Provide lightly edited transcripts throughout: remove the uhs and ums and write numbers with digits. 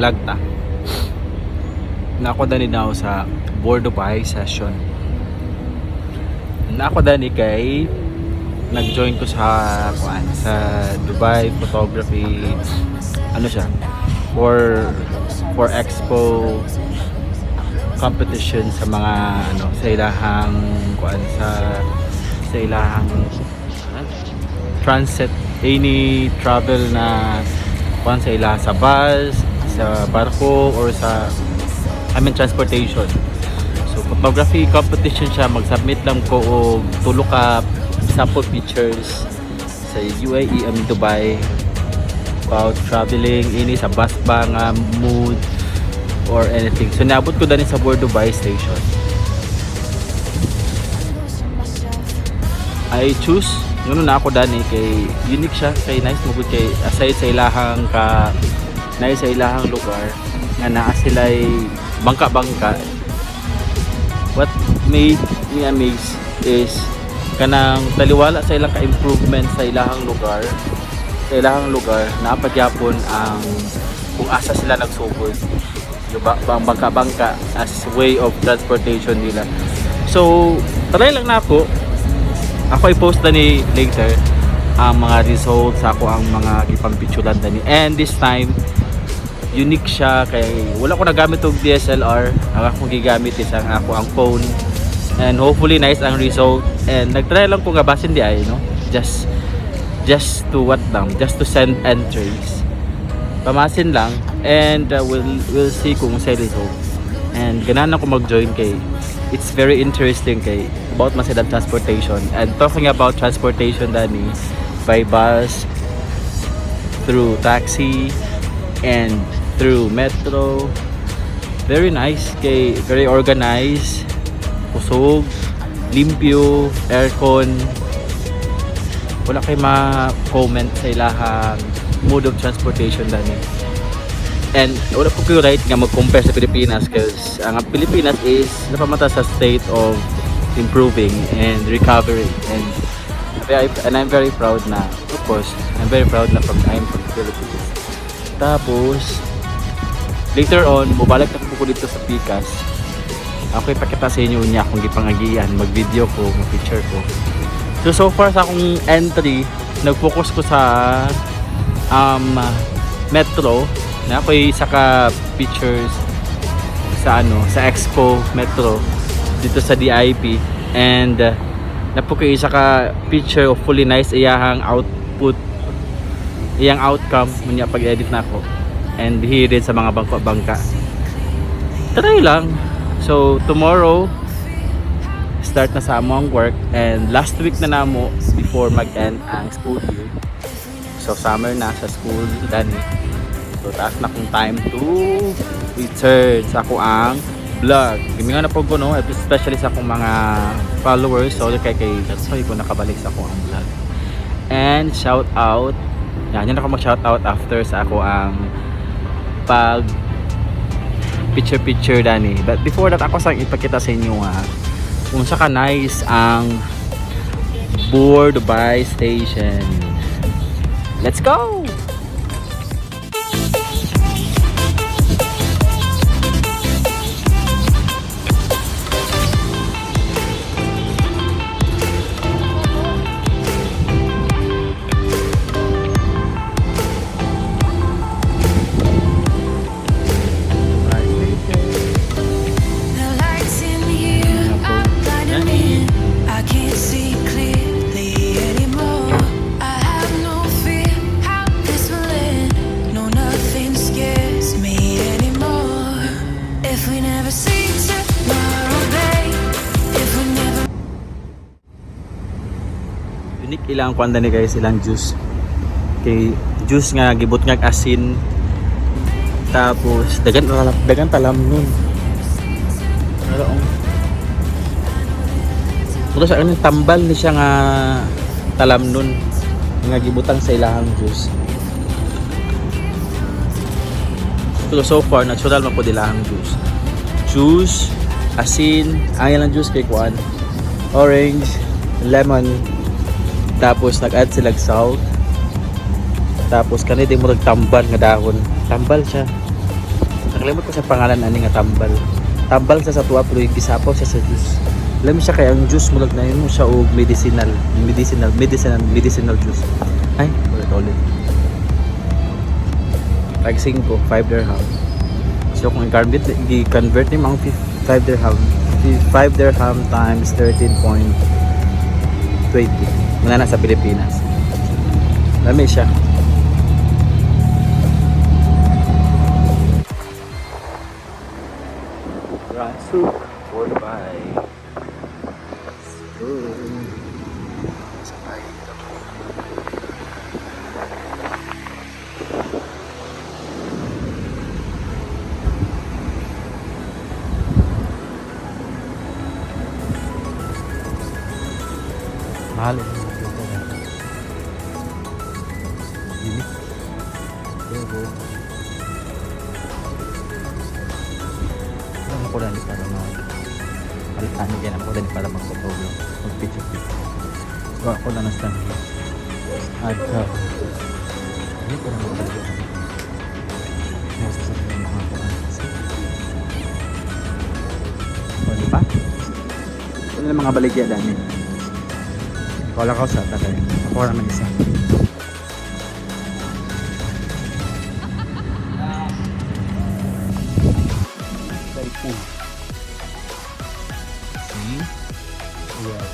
vlog ta. Nako dani daw sa board of eye session. Nako dani kay nag-join ko sa Dubai photography ano siya for expo competition sa mga sa ilahang sa ilahang transit any travel na sa ilaha sa bus, sa barko or sa transportation. So photography competition siya, mag-submit lang ko og tulo ka sample pictures sa UAE Dubai about traveling ini sa bus ba nga mood or anything. So naabot ko dani sa board Dubai station. I choose ngano na ako dani kay unique siya, kay nice mo gud kay aside sa ilahang sa ilahang lugar nga naa sila'y bangka-bangka. What made me amazed is kanang taliwala sa ilang ka-improvement sa ilahang lugar napagyapon ang kung asa sila nagsugod bang bangka-bangka as way of transportation nila. So try lang na ako i-post na ni later ang mga results ako ang mga gipampicturan dani, and this time unique siya kay wala ko nagamit og DSLR, ang akong gigamit is ang phone, and hopefully nice ang result. And nagtry lang ko nga basin di ay just to send entries pamasin lang, and we'll see kung sa result. And ganahan ako mag-join kay it's very interesting kay about masidang transportation. And talking about transportation dani, by bus, through taxi, and through metro, very nice kay very organized, kusog, limpyo, aircon, wala kay ma-comment sa ilahang mode of transportation dani. And wala ko right nga mag-compare sa Pilipinas because ang Pilipinas is napamata sa state of improving and recovery, and I'm very proud na, of course I'm very proud na I'm from the Philippines. Tapos later on mubalik na ko dito sa Pikas, ako ipakita sa inyo niya kung gipangagian, mag-video ko, mag-picture ko. So far sa akong entry, nag-focus ko sa metro na ako'y saka pictures sa sa Expo Metro dito sa DIP, and napukoy saka picture of fully nice iyang output, iyang outcome munya pag-edit na ako, and hirin sa mga bangka-bangka. Try lang. So tomorrow start na sa among work, and last week na namo before mag-end ang school year. So summer na sa school dani. So taas na kong time to return sa ako ang vlog. Gimingan na po ko especially sa akong mga followers. So kay that's why ko nakabalik sa ako ang vlog. And shout out. Yan ako mag-shout out after sa ako ang pag picture dani. But before that, ako sang ipakita sa inyo kung sa ka nice ang board by station. Let's go! Unique ilang kwanda ni guys, ilang juice. Kay juice nga gibot nga asin. Tapos dagan talam nun. Pero sa kanin tambal ni siya nga talam nun nga gibutang sa ilahang juice. So far natural man po ilahang juice. Juice, asin, ang ilang juice kay kuan, orange, lemon. Tapos nag-add sila salt. Tapos kanina mo nagtambal nga dahon. Tambal siya. Nakalimot ko sa pangalan ani nga tambal. Tambal sa tuwa pero yung gisapaw siya sa juice. Alam mo siya kaya ang juice mulag na yun mo siya og medicinal juice. Ay, ulit. Tag 5 dirham. So kung i-convert ni mga 5 dirham. 5 dirham times 13.20. Muna na sa Pilipinas. Lami siya. Soup for the buy. Mahal ini. Ako na para malitan din ako din para magpapaulo magpicture-picture. So ako na stand here. At hindi ko na magpapaulo. Nasa sa mga kasi. Wala pa? Wala na mga baligya dami. Wala ko sa tatay. Ako naman isa. See? Yeah.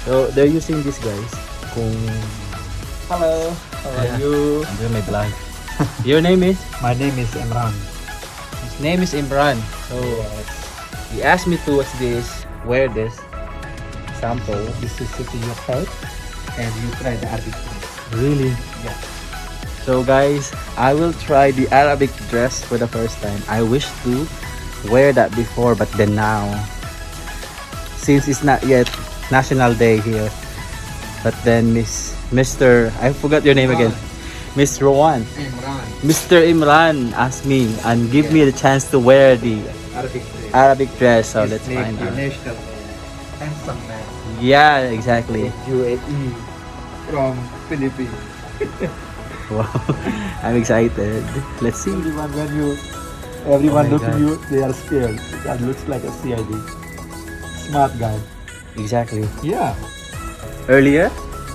So they're using this guys. Hello, how are you? I'm doing my vlog. Your name is? My name is Imran. His name is Imran. So he asked me to wear this sample. This is sitting your head and you try the Arabic food. Really? Yeah. So guys, I will try the Arabic dress for the first time. I wish to wear that before, but then now, since it's not yet National Day here, but then Mr. I forgot your name again. Miss Rowan. Imran. Mr. Imran asked me and give me the chance to wear the Arabic dress. So let's find out. National handsome man. Yeah, exactly. UAE from Philippines. Wow, I'm excited. Let's see. Everyone Oh my look at God. you, they are scared. That looks like a CID. Smart guy. Exactly. Yeah. Earlier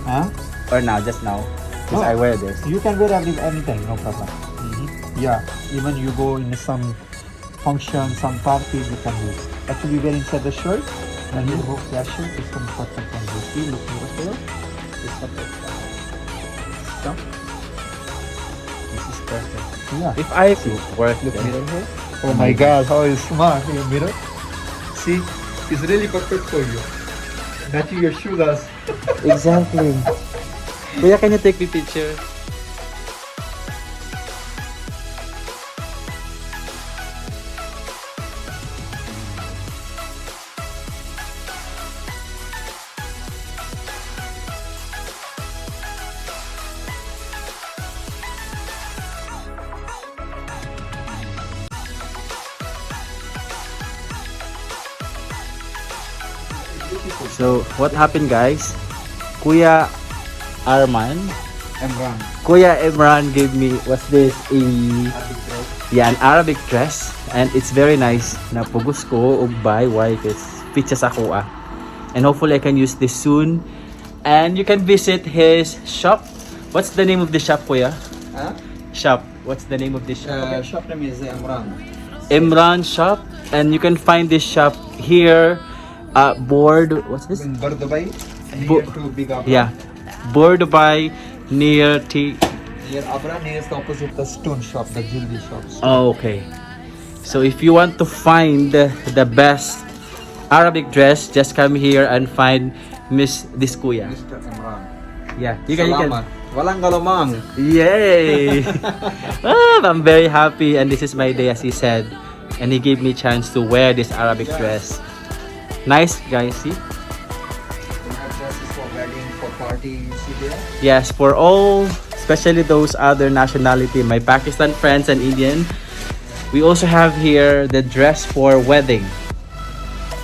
Huh? or now? Just now. Because No. I wear this. You can wear anything, no problem. Yeah. Even you go in some function, some party, you can use. Actually, wear inside the shirt. When you remove that shirt, it's some important from this. You look in the mirror. It's perfect. Stop. This is perfect. Yeah. If I work Look there. mirror here. Oh my God, how is smart in your mirror? See, it's really perfect for you. Matching your shoes. Exactly. Kuya, can you take me picture? So, what happened guys? Kuya Arman, Kuya Imran gave me, what's this? An Arabic dress. And it's very nice. Napugos ko, ugbay, why? It's pictures ako ah. And hopefully I can use this soon. And you can visit his shop. What's the name of the shop, Kuya? Huh? Shop. What's the name of this shop? Shop name is Imran. Imran Shop. And you can find this shop here. Board, what's this? In Dubai, Bo- near to Big Abra. Yeah. Board by near T. Near Abra, near the opposite the stone shop, the jewelry shop. Oh, okay. So if you want to find the best Arabic dress, just come here and find this Kuya. Mr. Imran. Yeah, you can. Salamat. Walang galamang. Yay! I'm very happy, and this is my day, as he said, and he gave me chance to wear this Arabic dress. Nice, guys. See? We have dresses for wedding, for party, you see there? Yes, for all, especially those other nationality, my Pakistan friends and Indian. We also have here the dress for wedding.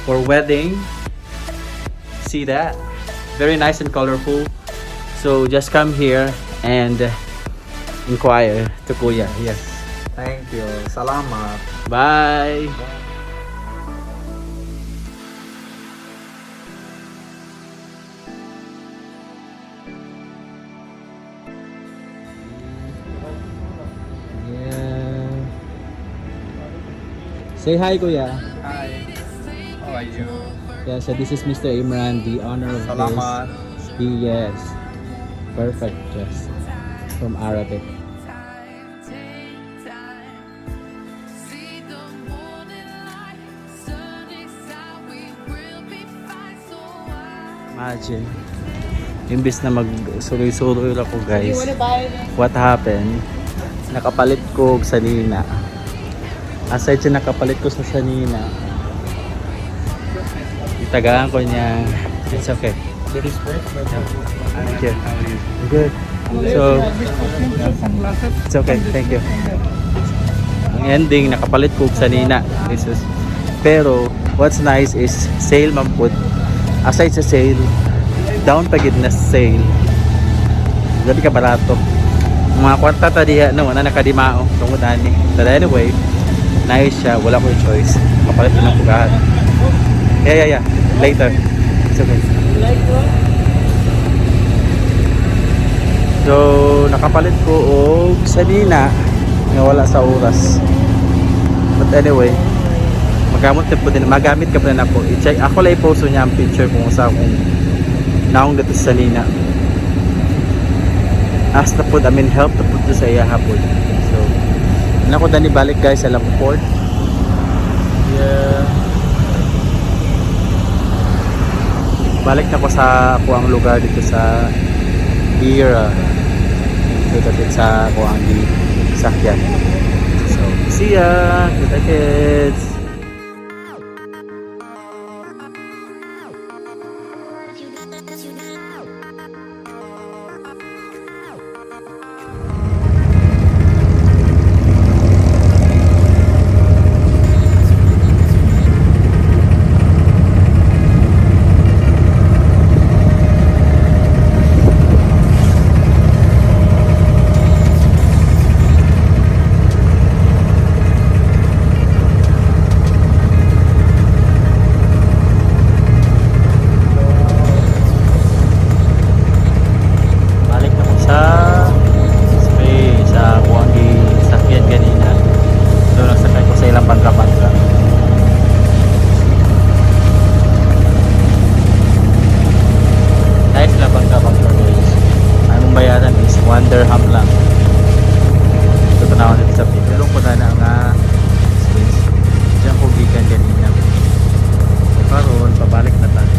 For wedding, see that? Very nice and colorful. So just come here and inquire to Kuya. Yes, Thank you. Salamat. Bye! Yeah. Say hi, Kuya. Hi. How are you? Yeah, so this is Mr. Imran, the owner of Salamat. this. Yes. Perfect, yes. From Arabic. Imagine, imbis na mag-suloy-suloy ako guys, what happened, nakapalit ko og sanina. Aside sa nakapalit ko sa sanina, itagaan ko niya. It's okay. Thank you. Good. So, it's okay. Thank you. Ang ending, nakapalit ko og sanina. Pero, what's nice is, sale man pud. Aside sa sale, down pagid na sale. Gabi ka barato. Mga kwarta ta diha no, na nakadimao tungod ani. But anyway, nice siya, wala ko choice. Kapalit ko ng pugahan. Yeah. Later. It's okay. So, nakapalit ko og sanina nga wala sa oras. But anyway, magamit ka pa na po. I-check ako lang i-post niya ang picture kung sa akong naong dito sa sanina. Ask na po, help na po sa iya hapon. So, na ko dani balik guys sa Lamport. Yeah. Balik na ko sa kuang lugar dito sa Ira. Dito sa kuang di sakyan. So, see ya! Kita kids! Dirham lang. Ito na ako dito sa pin. Tulong ko na nga space. Diyan ko gikan kanina. So karon pabalik na tayo.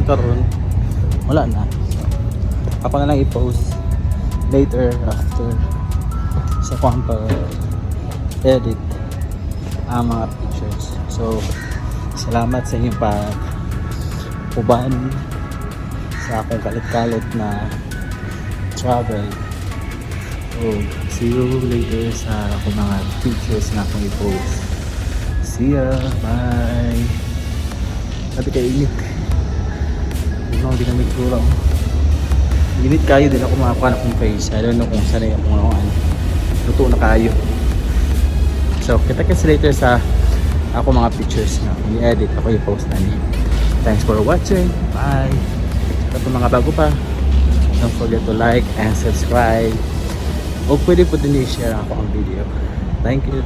karon wala na. So, ako na lang i-post later after sa kung edit ang mga pictures. So salamat sa inyong uban sa akong kalit-kalit na travel. So see you later sa akong mga pictures na akong i-post. See ya, bye. Sabi kayo init. Hindi na may tura. Init kayo din ako makakuha na akong face. I don't know kung sanay ako ano. Luto na kayo. So kita-kits later sa ako mga pictures na i-edit ako i-post na niya. Thanks for watching. Bye. At mga bago pa, don't forget to like and subscribe. O pwede po din i-share ako ang video. Thank you.